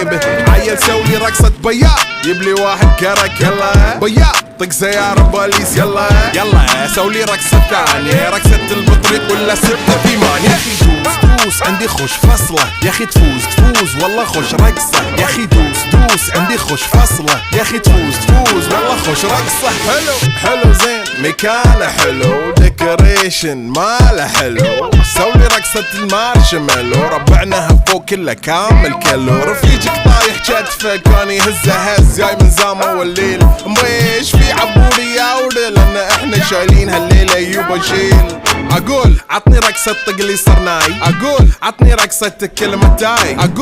جيبه. عيل سوي رقصة بياض يبلي واحد كرك يلا بياض طق سيارة بوليس يلا يلا سولي رقصة ثانية رقصة البطريق ولا 6 8. يا اخي دوس عندي خوش فصلة يا اخي تفوز والله خوش رقصة يا اخي دوس عندي خوش فصلة يا اخي تفوز والله خوش رقصة. حلو زين مكانه حلو ديكوريشن ماله حلو سولي رقصة المارشميلو ربعناها فوق كله كامل كيلو. رفيجك طايح كتفه كان يهزه هز جاي من زامه والليل مبيش في عبوري يا ولد لان احنا شايلين هالليلة يوبا شيل. اقول عطني رقصة طق لي صرناي اقول عطني رقصة كلمة تاي اقول